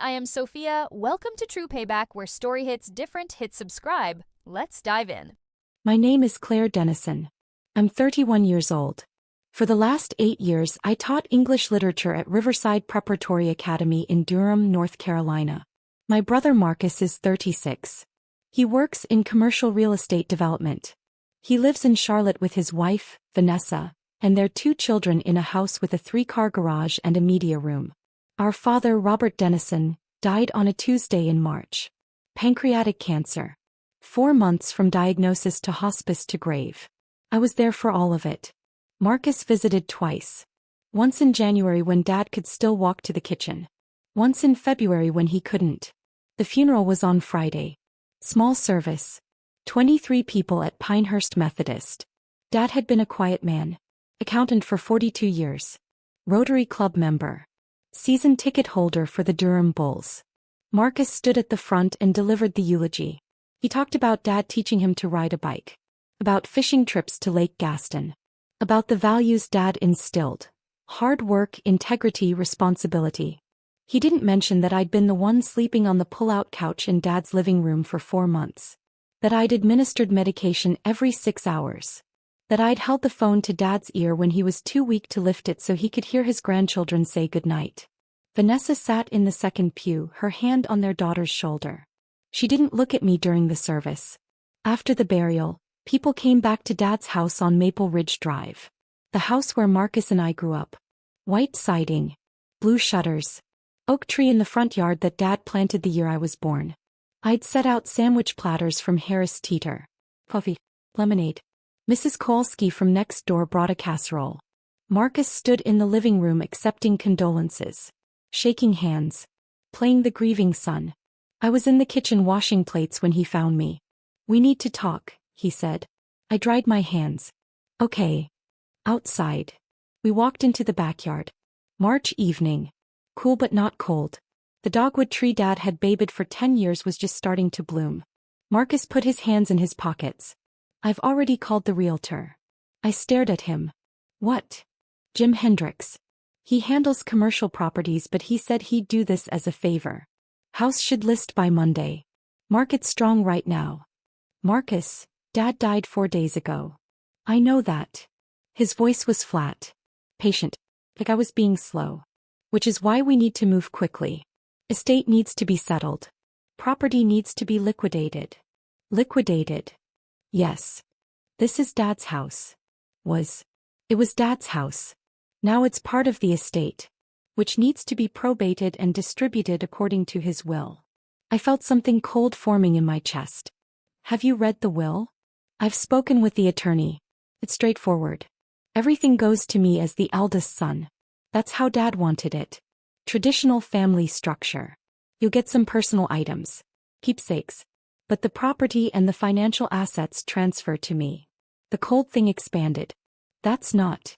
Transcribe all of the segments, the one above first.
I am Sophia. Welcome to True Payback, where story hits different. Hit subscribe. Let's dive in. My name is Claire Dennison. I'm 31 years old. For the last 8 years, I taught English literature at Riverside Preparatory Academy in Durham, North Carolina. My brother Marcus is 36. He works in commercial real estate development. He lives in Charlotte with his wife, Vanessa, and their 2 children in a house with a 3-car garage and a media room. Our father, Robert Dennison, died on a Tuesday in March. Pancreatic cancer. 4 months from diagnosis to hospice to grave. I was there for all of it. Marcus visited twice. Once in January when Dad could still walk to the kitchen. Once in February when he couldn't. The funeral was on Friday. Small service. 23 people at Pinehurst Methodist. Dad had been a quiet man. Accountant for 42 years. Rotary Club member. Season ticket holder for the Durham Bulls. Marcus stood at the front and delivered the eulogy. He talked about Dad teaching him to ride a bike. About fishing trips to Lake Gaston. About the values Dad instilled. Hard work, integrity, responsibility. He didn't mention that I'd been the one sleeping on the pull-out couch in Dad's living room for 4 months. That I'd administered medication every 6 hours. That I'd held the phone to Dad's ear when he was too weak to lift it so he could hear his grandchildren say goodnight. Vanessa sat in the second pew, her hand on their daughter's shoulder. She didn't look at me during the service. After the burial, people came back to Dad's house on Maple Ridge Drive. The house where Marcus and I grew up. White siding. Blue shutters. Oak tree in the front yard that Dad planted the year I was born. I'd set out sandwich platters from Harris Teeter. Coffee. Lemonade. Mrs. Kowalski from next door brought a casserole. Marcus stood in the living room accepting condolences. Shaking hands. Playing the grieving son. I was in the kitchen washing plates when he found me. "We need to talk," he said. I dried my hands. "Okay." Outside. We walked into the backyard. March evening. Cool but not cold. The dogwood tree Dad had babied for 10 years was just starting to bloom. Marcus put his hands in his pockets. "I've already called the realtor." I stared at him. "What?" "Jim Hendricks. He handles commercial properties, but he said he'd do this as a favor. House should list by Monday. Market strong right now." "Marcus, Dad died 4 days ago." "I know that." His voice was flat. Patient. Like I was being slow. "Which is why we need to move quickly. Estate needs to be settled. Property needs to be liquidated." "Liquidated?" "Yes. This is Dad's house." It was Dad's house. Now it's part of the estate, which needs to be probated and distributed according to his will. I felt something cold forming in my chest. "Have you read the will?" "I've spoken with the attorney. It's straightforward. Everything goes to me as the eldest son. That's how Dad wanted it. Traditional family structure. You'll get some personal items. Keepsakes. But the property and the financial assets transfer to me." The cold thing expanded. "That's not.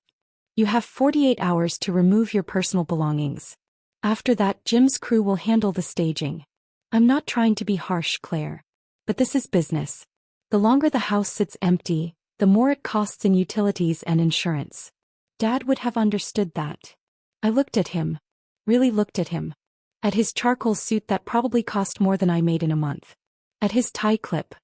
You have 48 hours to remove your personal belongings. After that, Jim's crew will handle the staging." "I'm not trying to be harsh, Claire. But this is business. The longer the house sits empty, the more it costs in utilities and insurance. Dad would have understood that." I looked at him. Really looked at him. At his charcoal suit that probably cost more than I made in a month. At his tie clip.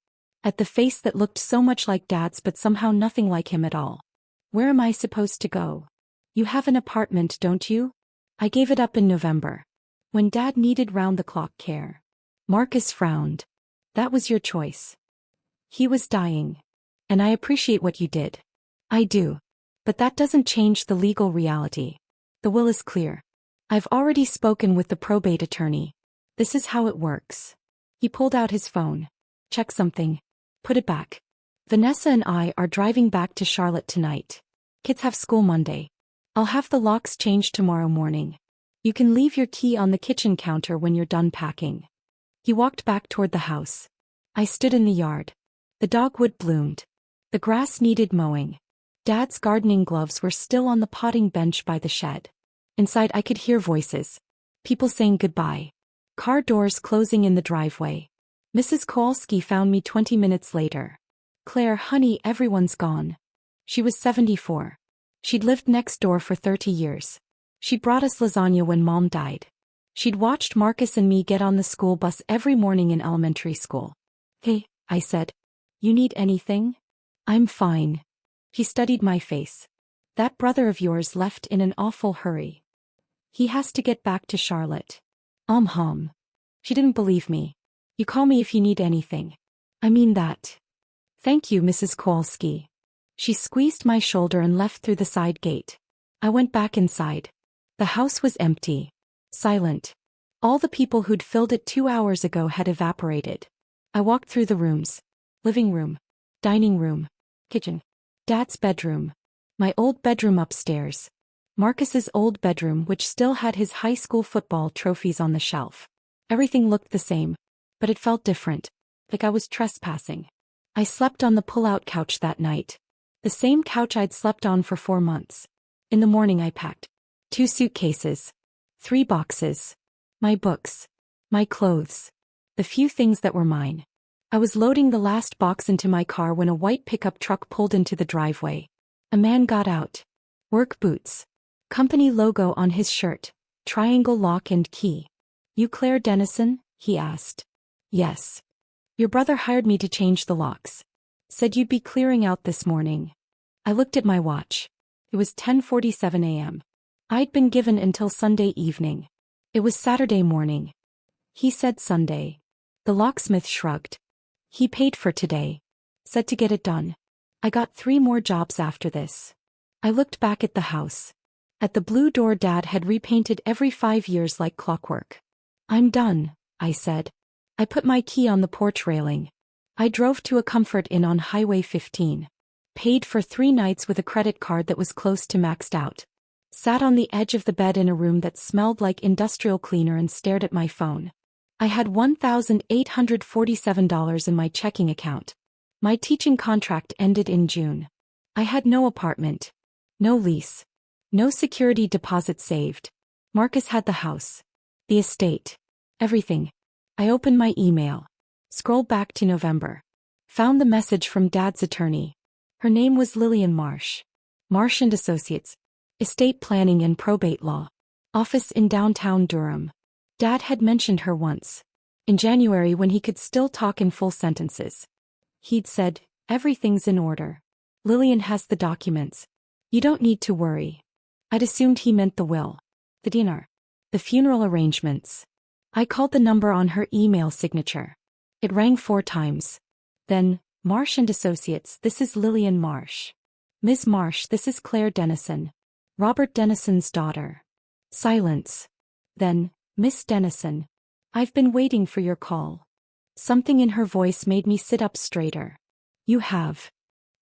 At the face that looked so much like Dad's but somehow nothing like him at all. "Where am I supposed to go?" "You have an apartment, don't you?" "I gave it up in November. When Dad needed round-the-clock care." Marcus frowned. "That was your choice. He was dying. And I appreciate what you did." "I do. But that doesn't change the legal reality. The will is clear. I've already spoken with the probate attorney. This is how it works." He pulled out his phone. "Check something. Put it back. Vanessa and I are driving back to Charlotte tonight. Kids have school Monday. I'll have the locks changed tomorrow morning. You can leave your key on the kitchen counter when you're done packing." He walked back toward the house. I stood in the yard. The dogwood bloomed. The grass needed mowing. Dad's gardening gloves were still on the potting bench by the shed. Inside I could hear voices. People saying goodbye. Car doors closing in the driveway. Mrs. Kowalski found me 20 minutes later. "Claire, honey, everyone's gone." She was 74. She'd lived next door for 30 years. She brought us lasagna when Mom died. She'd watched Marcus and me get on the school bus every morning in elementary school. "Hey," I said. "You need anything?" "I'm fine." He studied my face. "That brother of yours left in an awful hurry. He has to get back to Charlotte." Hum. She didn't believe me. "You call me if you need anything." "I mean that." "Thank you, Mrs. Kowalski." She squeezed my shoulder and left through the side gate. I went back inside. The house was empty. Silent. All the people who'd filled it 2 hours ago had evaporated. I walked through the rooms. Living room. Dining room. Kitchen. Dad's bedroom. My old bedroom upstairs. Marcus's old bedroom, which still had his high school football trophies on the shelf. Everything looked the same, but it felt different, like I was trespassing. I slept on the pull-out couch that night. The same couch I'd slept on for 4 months. In the morning I packed 2 suitcases, 3 boxes, my books, my clothes, the few things that were mine. I was loading the last box into my car when a white pickup truck pulled into the driveway. A man got out. Work boots. Company logo on his shirt. Triangle lock and key. "You Claire Dennison?" he asked. "Yes." "Your brother hired me to change the locks. Said you'd be clearing out this morning." I looked at my watch. It was 10:47 a.m. I'd been given until Sunday evening. It was Saturday morning. He said Sunday. The locksmith shrugged. He paid for today. Said to get it done. I got 3 more jobs after this. I looked back at the house. At the blue door Dad had repainted every 5 years like clockwork. "I'm done," I said. I put my key on the porch railing. I drove to a Comfort Inn on Highway 15. Paid for 3 nights with a credit card that was close to maxed out. Sat on the edge of the bed in a room that smelled like industrial cleaner and stared at my phone. I had $1,847 in my checking account. My teaching contract ended in June. I had no apartment. No lease. No security deposit saved. Marcus had the house. The estate. Everything. I opened my email. Scrolled back to November. Found the message from Dad's attorney. Her name was Lillian Marsh. Marsh & Associates. Estate planning and probate law. Office in downtown Durham. Dad had mentioned her once. In January when he could still talk in full sentences. He'd said, "Everything's in order. Lillian has the documents. You don't need to worry." I'd assumed he meant the will. The dinner. The funeral arrangements. I called the number on her email signature. It rang 4 times. Then, "Marsh & Associates, this is Lillian Marsh." "Ms. Marsh, this is Claire Dennison. Robert Dennison's daughter." Silence. Then, "Miss Dennison. I've been waiting for your call." Something in her voice made me sit up straighter. "You have?"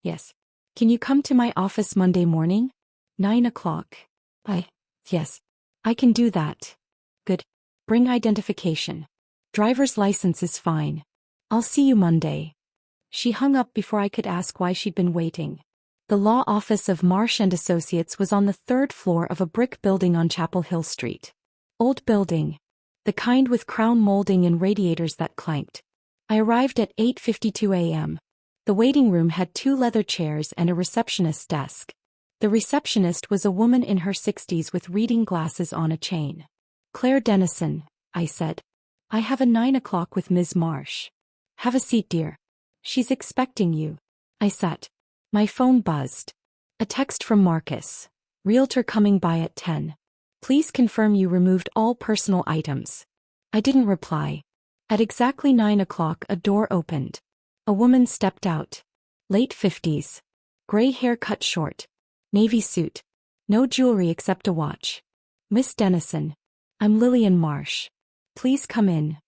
"Yes." "Can you come to my office Monday morning? 9 o'clock. Yes. I can do that." "Good. Bring identification. Driver's license is fine. I'll see you Monday." She hung up before I could ask why she'd been waiting. The law office of Marsh & Associates was on the 3rd floor of a brick building on Chapel Hill Street. Old building. The kind with crown molding and radiators that clanked. I arrived at 8:52 a.m. The waiting room had 2 leather chairs and a receptionist's desk. The receptionist was a woman in her 60s with reading glasses on a chain. "Claire Dennison," I said. "I have a 9 o'clock with Ms. Marsh." "Have a seat, dear. She's expecting you." I sat. My phone buzzed. A text from Marcus. "Realtor coming by at 10. Please confirm you removed all personal items." I didn't reply. At exactly 9 o'clock a door opened. A woman stepped out. Late 50s. Gray hair cut short. Navy suit. No jewelry except a watch. "Miss Dennison. I'm Lillian Marsh. Please come in."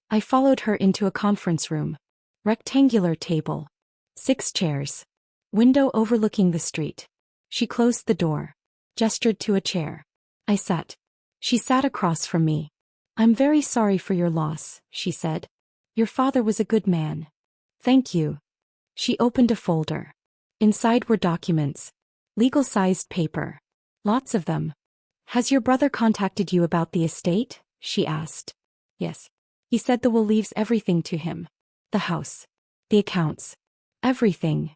I followed her into a conference room. Rectangular table. 6 chairs. Window overlooking the street. She closed the door. Gestured to a chair. I sat. She sat across from me. "I'm very sorry for your loss," she said. "Your father was a good man." "Thank you." She opened a folder. Inside were documents. Legal-sized paper. Lots of them. "Has your brother contacted you about the estate?" she asked. "Yes. He said the will leaves everything to him. The house. The accounts. Everything."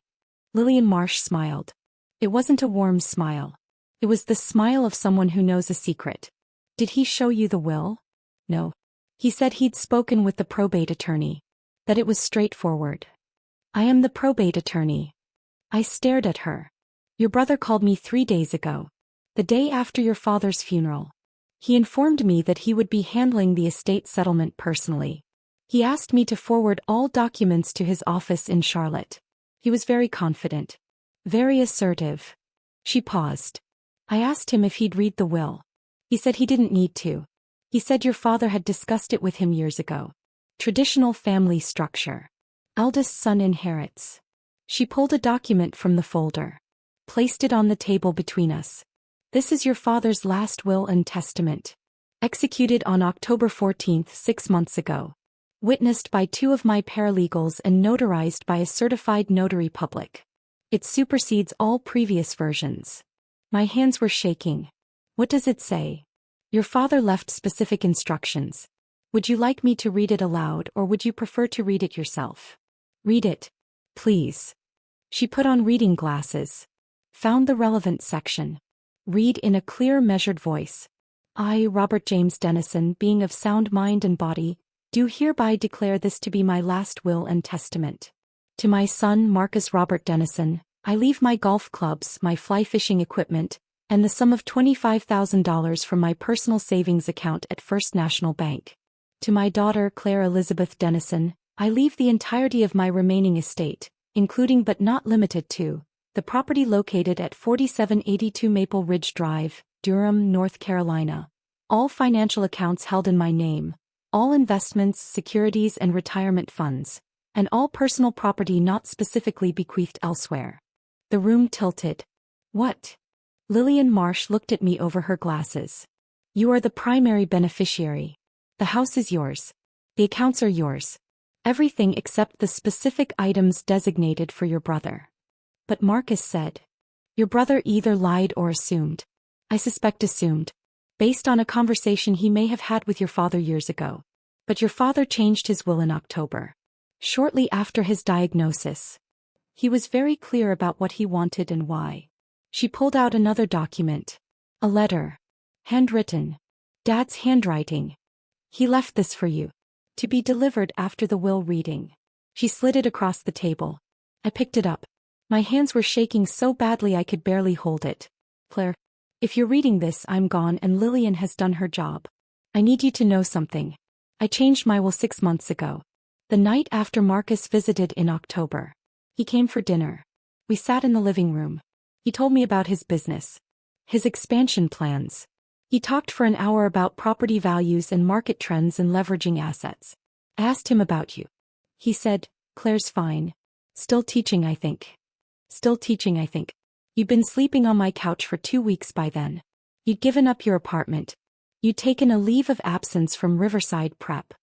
Lillian Marsh smiled. It wasn't a warm smile. It was the smile of someone who knows a secret. "Did he show you the will?" No. He said he'd spoken with the probate attorney. That it was straightforward. I am the probate attorney. I stared at her. Your brother called me 3 days ago. The day after your father's funeral. He informed me that he would be handling the estate settlement personally. He asked me to forward all documents to his office in Charlotte. He was very confident. Very assertive. She paused. I asked him if he'd read the will. He said he didn't need to. He said your father had discussed it with him years ago. Traditional family structure. Eldest son inherits. She pulled a document from the folder. Placed it on the table between us. This is your father's last will and testament. Executed on October 14th, 6 months ago. Witnessed by 2 of my paralegals and notarized by a certified notary public. It supersedes all previous versions. My hands were shaking. What does it say? Your father left specific instructions. Would you like me to read it aloud or would you prefer to read it yourself? Read it. Please. She put on reading glasses. Found the relevant section. Read in a clear, measured voice. I, Robert James Dennison, being of sound mind and body, do hereby declare this to be my last will and testament. To my son, Marcus Robert Dennison, I leave my golf clubs, my fly fishing equipment, and the sum of $25,000 from my personal savings account at First National Bank. To my daughter, Claire Elizabeth Dennison, I leave the entirety of my remaining estate, including but not limited to, the property located at 4782 Maple Ridge Drive, Durham, North Carolina. All financial accounts held in my name, all investments, securities and retirement funds, and all personal property not specifically bequeathed elsewhere. The room tilted. What? Lillian Marsh looked at me over her glasses. You are the primary beneficiary. The house is yours. The accounts are yours. Everything except the specific items designated for your brother. But Marcus said. Your brother either lied or assumed. I suspect assumed. Based on a conversation he may have had with your father years ago. But your father changed his will in October. Shortly after his diagnosis. He was very clear about what he wanted and why. She pulled out another document. A letter. Handwritten. Dad's handwriting. He left this for you. To be delivered after the will reading. She slid it across the table. I picked it up. My hands were shaking so badly I could barely hold it. Claire, if you're reading this, I'm gone and Lillian has done her job. I need you to know something. I changed my will 6 months ago. The night after Marcus visited in October. He came for dinner. We sat in the living room. He told me about his business. His expansion plans. He talked for an hour about property values and market trends and leveraging assets. I asked him about you. He said, Claire's fine. Still teaching, I think. Still teaching, I think. You'd been sleeping on my couch for 2 weeks by then. You'd given up your apartment. You'd taken a leave of absence from Riverside Prep.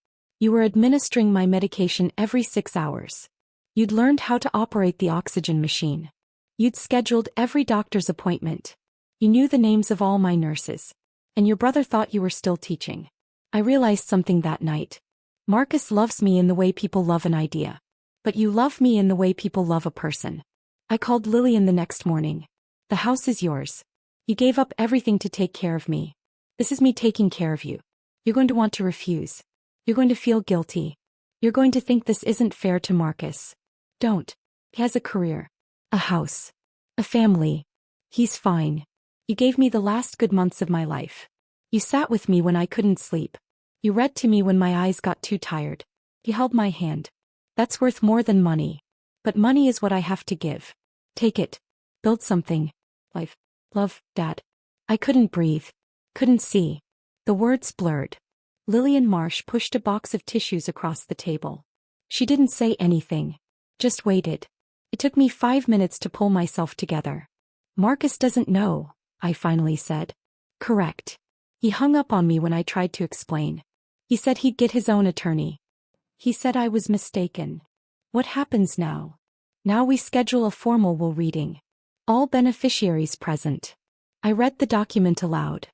You were administering my medication every 6 hours. You'd learned how to operate the oxygen machine. You'd scheduled every doctor's appointment. You knew the names of all my nurses. And your brother thought you were still teaching. I realized something that night. Marcus loves me in the way people love an idea. But you love me in the way people love a person. I called Lillian the next morning. The house is yours. You gave up everything to take care of me. This is me taking care of you. You're going to want to refuse. You're going to feel guilty. You're going to think this isn't fair to Marcus. Don't. He has a career. A house. A family. He's fine. You gave me the last good months of my life. You sat with me when I couldn't sleep. You read to me when my eyes got too tired. You held my hand. That's worth more than money. But money is what I have to give. Take it. Build something. Life. Love, Dad. I couldn't breathe. Couldn't see. The words blurred. Lillian Marsh pushed a box of tissues across the table. She didn't say anything. Just waited. It took me 5 minutes to pull myself together. Marcus doesn't know, I finally said. Correct. He hung up on me when I tried to explain. He said he'd get his own attorney. He said I was mistaken. What happens now? Now we schedule a formal will reading. All beneficiaries present. I read the document aloud.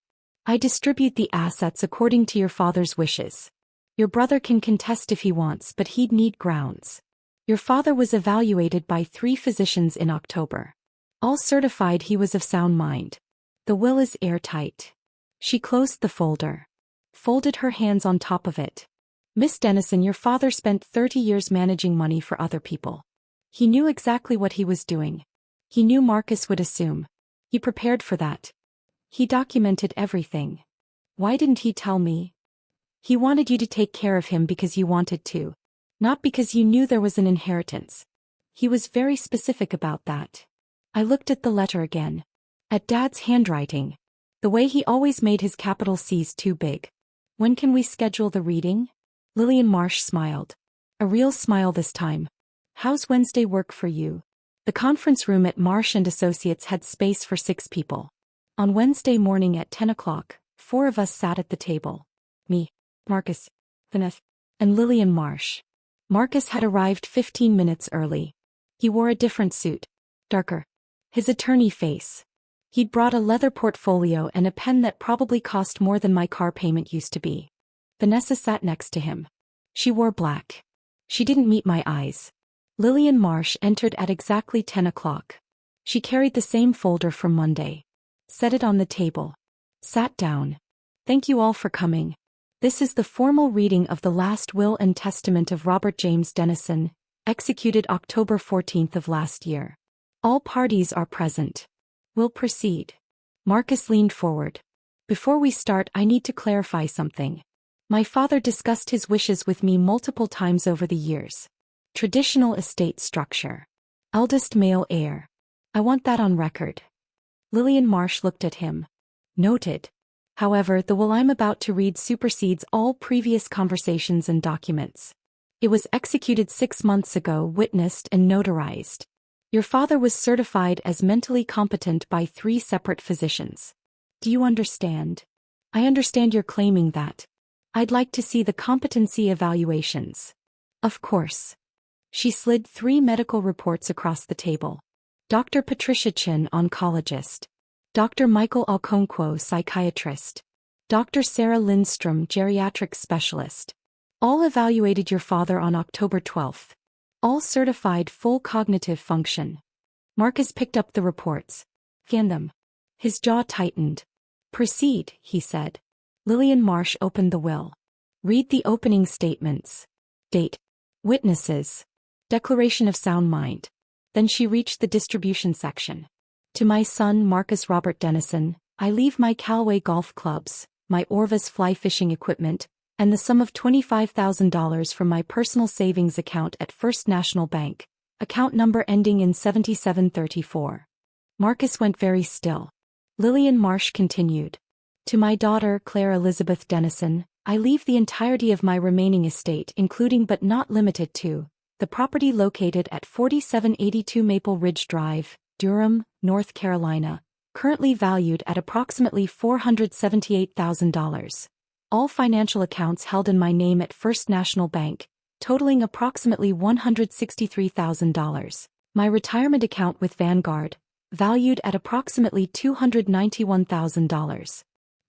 I distribute the assets according to your father's wishes. Your brother can contest if he wants, but he'd need grounds. Your father was evaluated by 3 physicians in October. All certified he was of sound mind. The will is airtight. She closed the folder. folded her hands on top of it. Miss Dennison, your father spent 30 years managing money for other people. He knew exactly what he was doing. He knew Marcus would assume. He prepared for that. He documented everything. Why didn't he tell me? He wanted you to take care of him because you wanted to. Not because you knew there was an inheritance. He was very specific about that. I looked at the letter again. At Dad's handwriting. The way he always made his capital C's too big. When can we schedule the reading? Lillian Marsh smiled. A real smile this time. How's Wednesday work for you? The conference room at Marsh & Associates had space for 6 people. On Wednesday morning at 10 o'clock, 4 of us sat at the table. Me, Marcus, Vanessa, and Lillian Marsh. Marcus had arrived 15 minutes early. He wore a different suit. Darker. His attorney face. He'd brought a leather portfolio and a pen that probably cost more than my car payment used to be. Vanessa sat next to him. She wore black. She didn't meet my eyes. Lillian Marsh entered at exactly 10 o'clock. She carried the same folder from Monday. Set it on the table. Sat down. Thank you all for coming. This is the formal reading of the last will and testament of Robert James Dennison, executed October 14th of last year. All parties are present. We'll proceed. Marcus leaned forward. Before we start, I need to clarify something. My father discussed his wishes with me multiple times over the years. Traditional estate structure. Eldest male heir. I want that on record. Lillian Marsh looked at him. Noted. However, the will I'm about to read supersedes all previous conversations and documents. It was executed 6 months ago, witnessed and notarized. Your father was certified as mentally competent by 3 separate physicians. Do you understand? I understand you're claiming that. I'd like to see the competency evaluations. Of course. She slid 3 medical reports across the table. Dr. Patricia Chin, oncologist. Dr. Michael Okonkwo, psychiatrist. Dr. Sarah Lindstrom, geriatric specialist. All evaluated your father on October 12th. All certified full cognitive function. Marcus picked up the reports. Scanned them. His jaw tightened. Proceed, he said. Lillian Marsh opened the will. Read the opening statements. Date. Witnesses. Declaration of sound mind. Then she reached the distribution section. To my son Marcus Robert Dennison, I leave my Callaway golf clubs, my Orvis fly fishing equipment, and the sum of $25,000 from my personal savings account at First National Bank, account number ending in 7734. Marcus went very still. Lillian Marsh continued. To my daughter Claire Elizabeth Dennison, I leave the entirety of my remaining estate, including but not limited to the property located at 4782 Maple Ridge Drive, Durham, North Carolina, currently valued at approximately $478,000. All financial accounts held in my name at First National Bank, totaling approximately $163,000. My retirement account with Vanguard, valued at approximately $291,000.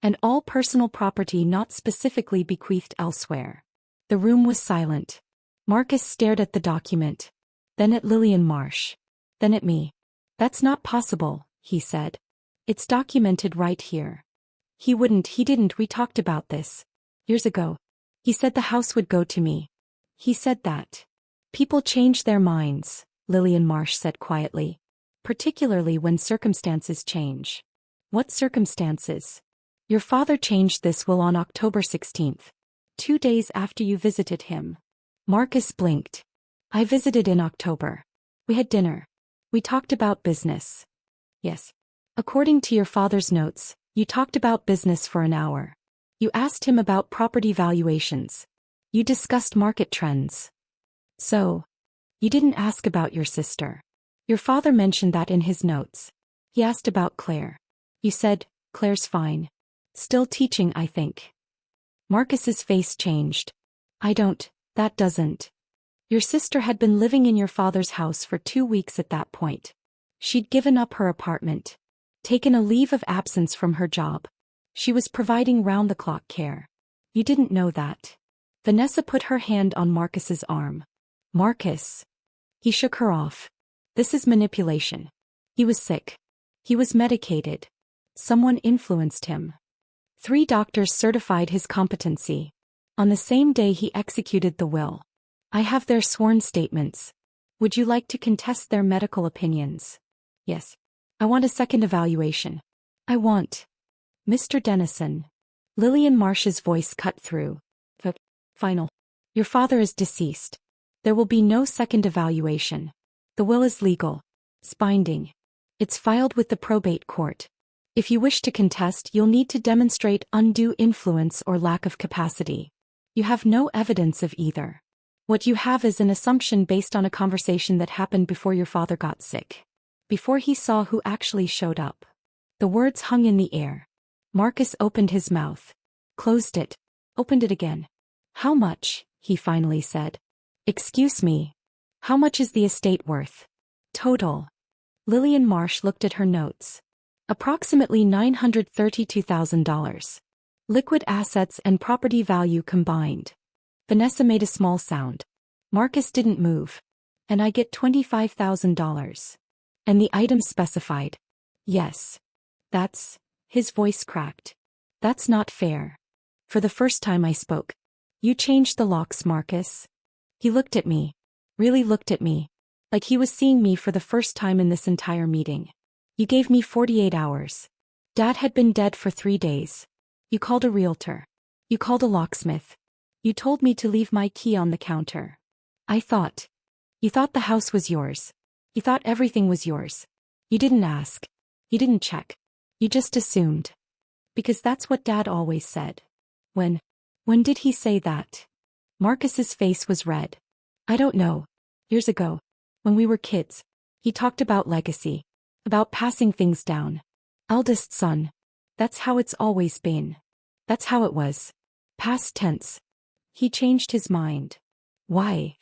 And all personal property not specifically bequeathed elsewhere. The room was silent. Marcus stared at the document. Then at Lillian Marsh. Then at me. That's not possible, he said. It's documented right here. He didn't, we talked about this. Years ago. He said the house would go to me. He said that. People change their minds, Lillian Marsh said quietly. Particularly when circumstances change. What circumstances? Your father changed this will on October 16th. 2 days after you visited him. Marcus blinked. I visited in October. We had dinner. We talked about business. Yes. According to your father's notes, you talked about business for an hour. You asked him about property valuations. You discussed market trends. So, you didn't ask about your sister. Your father mentioned that in his notes. He asked about Claire. You said, Claire's fine. Still teaching, I think. Marcus's face changed. That doesn't. Your sister had been living in your father's house for 2 weeks at that point. She'd given up her apartment. Taken a leave of absence from her job. She was providing round-the-clock care. You didn't know that. Vanessa put her hand on Marcus's arm. Marcus. He shook her off. This is manipulation. He was sick. He was medicated. Someone influenced him. 3 doctors certified his competency. On the same day he executed the will. I have their sworn statements. Would you like to contest their medical opinions? Yes. I want a second evaluation. I want. Mr. Dennison. Lillian Marsh's voice cut through. The final. Your father is deceased. There will be no second evaluation. The will is legal. It's binding. It's filed with the probate court. If you wish to contest, you'll need to demonstrate undue influence or lack of capacity. You have no evidence of either. What you have is an assumption based on a conversation that happened before your father got sick. Before he saw who actually showed up. The words hung in the air. Marcus opened his mouth. Closed it. Opened it again. How much? He finally said. Excuse me. How much is the estate worth? Total. Lillian Marsh looked at her notes. Approximately $932,000. Liquid assets and property value combined. Vanessa made a small sound. Marcus didn't move. And I get $25,000. And the items specified. Yes. That's. His voice cracked. That's not fair. For the first time I spoke. You changed the locks, Marcus. He looked at me. Really looked at me. Like he was seeing me for the first time in this entire meeting. You gave me 48 hours. Dad had been dead for 3 days. You called a realtor. You called a locksmith. You told me to leave my key on the counter. I thought. You thought the house was yours. You thought everything was yours. You didn't ask. You didn't check. You just assumed. Because that's what Dad always said. When did he say that? Marcus's face was red. I don't know. Years ago. When we were kids. He talked about legacy. About passing things down. Eldest son. That's how it's always been. That's how it was. Past tense. He changed his mind. Why?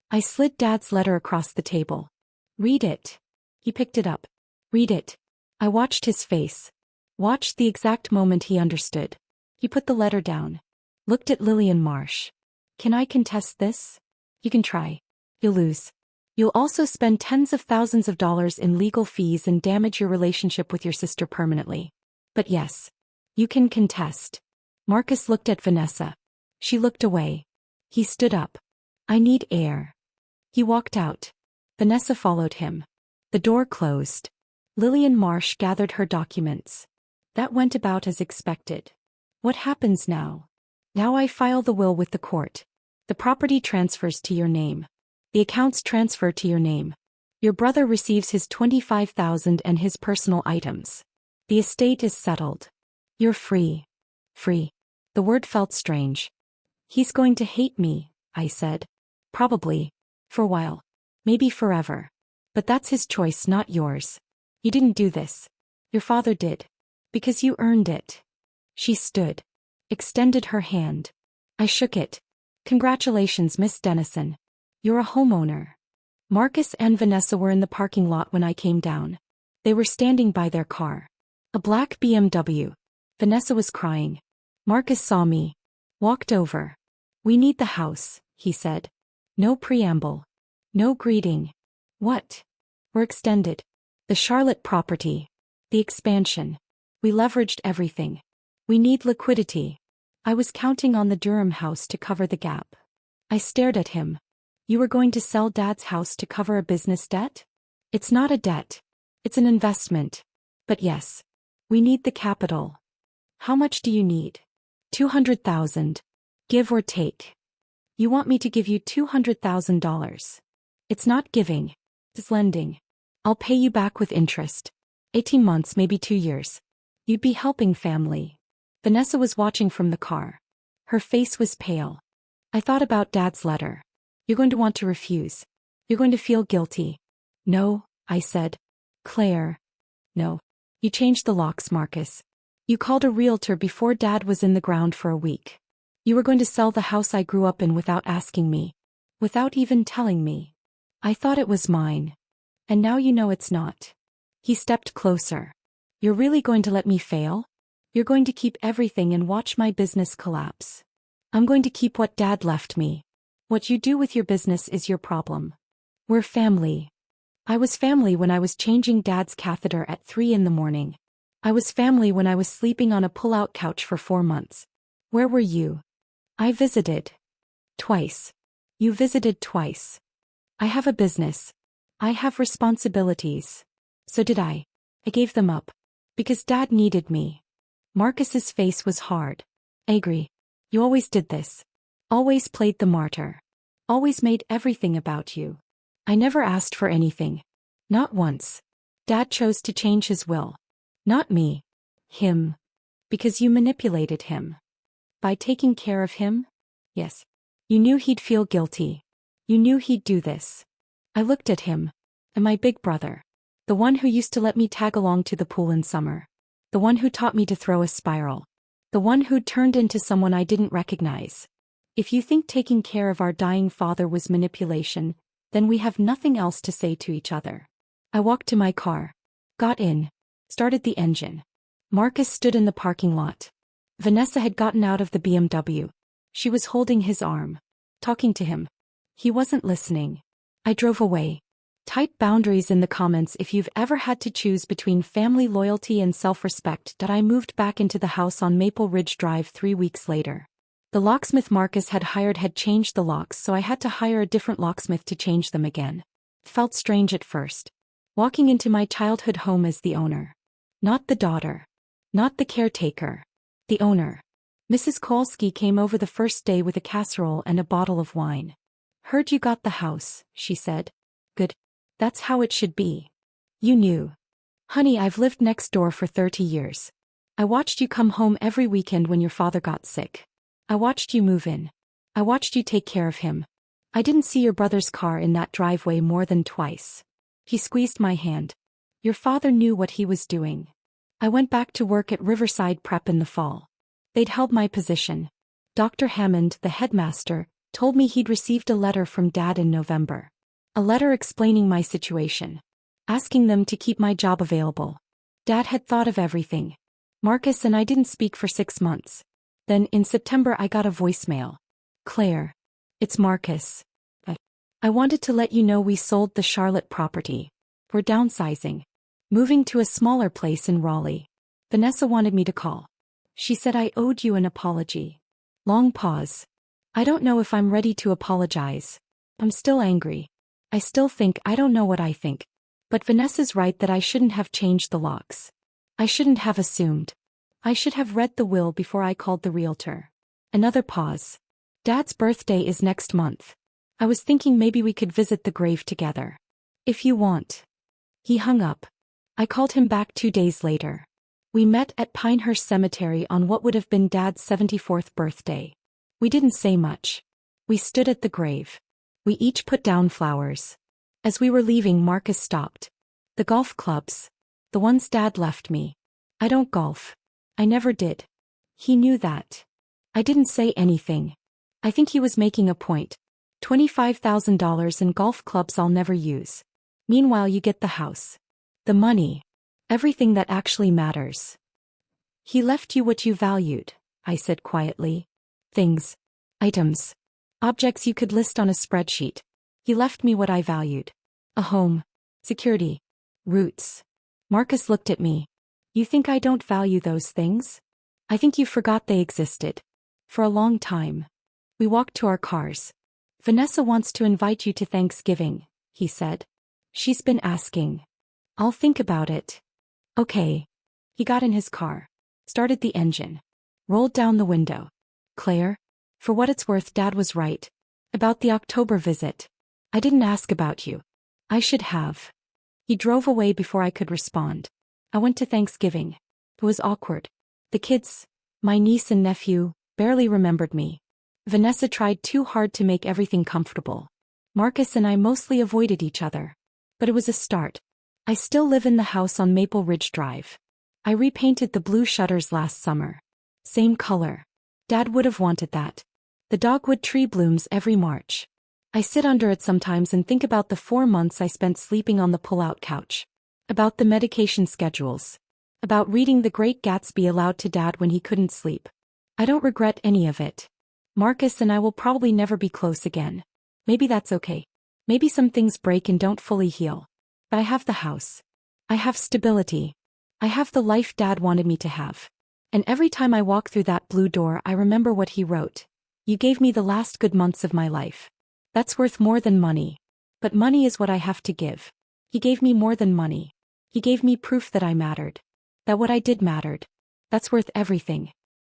I slid Dad's letter across the table. Read it. He picked it up. Read it. I watched his face. Watched the exact moment he understood. He put the letter down. Looked at Lillian Marsh. Can I contest this? You can try. You'll lose. You'll also spend tens of thousands of dollars in legal fees and damage your relationship with your sister permanently. But yes. You can contest. Marcus looked at Vanessa. She looked away. He stood up. I need air. He walked out. Vanessa followed him. The door closed. Lillian Marsh gathered her documents. That went about as expected. What happens now? Now I file the will with the court. The property transfers to your name. The accounts transfer to your name. Your brother receives his $25,000 and his personal items. The estate is settled. You're free. Free. The word felt strange. He's going to hate me, I said. Probably. For a while. Maybe forever. But that's his choice, not yours. You didn't do this. Your father did. Because you earned it. She stood. Extended her hand. I shook it. Congratulations, Miss Dennison. You're a homeowner. Marcus and Vanessa were in the parking lot when I came down. They were standing by their car. A black BMW. Vanessa was crying. Marcus saw me. Walked over. We need the house, he said. No preamble. No greeting. What? We're extended. The Charlotte property. The expansion. We leveraged everything. We need liquidity. I was counting on the Durham house to cover the gap. I stared at him. You were going to sell Dad's house to cover a business debt? It's not a debt. It's an investment. But yes. We need the capital. How much do you need? $200,000. Give or take. You want me to give you $200,000. It's not giving. It's lending. I'll pay you back with interest. 18 months, maybe 2 years. You'd be helping family. Vanessa was watching from the car. Her face was pale. I thought about Dad's letter. You're going to want to refuse. You're going to feel guilty. No, I said. Claire. No. You changed the locks, Marcus. You called a realtor before Dad was in the ground for a week. You were going to sell the house I grew up in without asking me. Without even telling me. I thought it was mine. And now you know it's not. He stepped closer. You're really going to let me fail? You're going to keep everything and watch my business collapse. I'm going to keep what Dad left me. What you do with your business is your problem. We're family. I was family when I was changing Dad's catheter at 3 in the morning. I was family when I was sleeping on a pull-out couch for 4 months. Where were you? I visited. Twice. You visited twice. I have a business. I have responsibilities. So did I. I gave them up. Because Dad needed me. Marcus's face was hard. I agree. You always did this. Always played the martyr. Always made everything about you. I never asked for anything. Not once. Dad chose to change his will. Not me. Him. Because you manipulated him. By taking care of him? Yes. You knew he'd feel guilty. You knew he'd do this. I looked at him. And my big brother. The one who used to let me tag along to the pool in summer. The one who taught me to throw a spiral. The one who'd turned into someone I didn't recognize. If you think taking care of our dying father was manipulation, then we have nothing else to say to each other. I walked to my car. Got in. Started the engine. Marcus stood in the parking lot. Vanessa had gotten out of the BMW. She was holding his arm. Talking to him. He wasn't listening. I drove away. Tight boundaries in the comments if you've ever had to choose between family loyalty and self-respect. I moved back into the house on Maple Ridge Drive 3 weeks later. The locksmith Marcus had hired had changed the locks, so I had to hire a different locksmith to change them again. It felt strange at first. Walking into my childhood home as the owner. Not the daughter. Not the caretaker. The owner. Mrs. Kolsky came over the first day with a casserole and a bottle of wine. Heard you got the house, she said. Good. That's how it should be. You knew. Honey, I've lived next door for 30 years. I watched you come home every weekend when your father got sick. I watched you move in. I watched you take care of him. I didn't see your brother's car in that driveway more than twice. He squeezed my hand. Your father knew what he was doing. I went back to work at Riverside Prep in the fall. They'd held my position. Dr. Hammond, the headmaster, told me he'd received a letter from Dad in November. A letter explaining my situation. Asking them to keep my job available. Dad had thought of everything. Marcus and I didn't speak for 6 months. Then, in September, I got a voicemail. Claire. It's Marcus. I wanted to let you know we sold the Charlotte property. We're downsizing. Moving to a smaller place in Raleigh. Vanessa wanted me to call. She said I owed you an apology. Long pause. I don't know if I'm ready to apologize. I'm still angry. I still think I don't know what I think. But Vanessa's right that I shouldn't have changed the locks. I shouldn't have assumed. I should have read the will before I called the realtor. Another pause. Dad's birthday is next month. I was thinking maybe we could visit the grave together. If you want. He hung up. I called him back 2 days later. We met at Pinehurst Cemetery on what would have been Dad's 74th birthday. We didn't say much. We stood at the grave. We each put down flowers. As we were leaving, Marcus stopped. The golf clubs. The ones Dad left me. I don't golf. I never did. He knew that. I didn't say anything. I think he was making a point. $25,000 in golf clubs I'll never use. Meanwhile, you get the house. The money. Everything that actually matters. He left you what you valued, I said quietly. Things. Items. Objects you could list on a spreadsheet. He left me what I valued. A home. Security. Roots. Marcus looked at me. You think I don't value those things? I think you forgot they existed. For a long time. We walked to our cars. Vanessa wants to invite you to Thanksgiving, he said. She's been asking. I'll think about it. Okay. He got in his car. Started the engine. Rolled down the window. Claire? For what it's worth, Dad was right. About the October visit. I didn't ask about you. I should have. He drove away before I could respond. I went to Thanksgiving. It was awkward. The kids, my niece and nephew, barely remembered me. Vanessa tried too hard to make everything comfortable. Marcus and I mostly avoided each other. But it was a start. I still live in the house on Maple Ridge Drive. I repainted the blue shutters last summer. Same color. Dad would have wanted that. The dogwood tree blooms every March. I sit under it sometimes and think about the 4 months I spent sleeping on the pull-out couch. About the medication schedules. About reading The Great Gatsby aloud to Dad when he couldn't sleep. I don't regret any of it. Marcus and I will probably never be close again. Maybe that's okay. Maybe some things break and don't fully heal. But I have the house. I have stability. I have the life Dad wanted me to have. And every time I walk through that blue door, I remember what he wrote. You gave me the last good months of my life. That's worth more than money. But money is what I have to give. He gave me more than money. He gave me proof that I mattered. That what I did mattered. That's worth everything.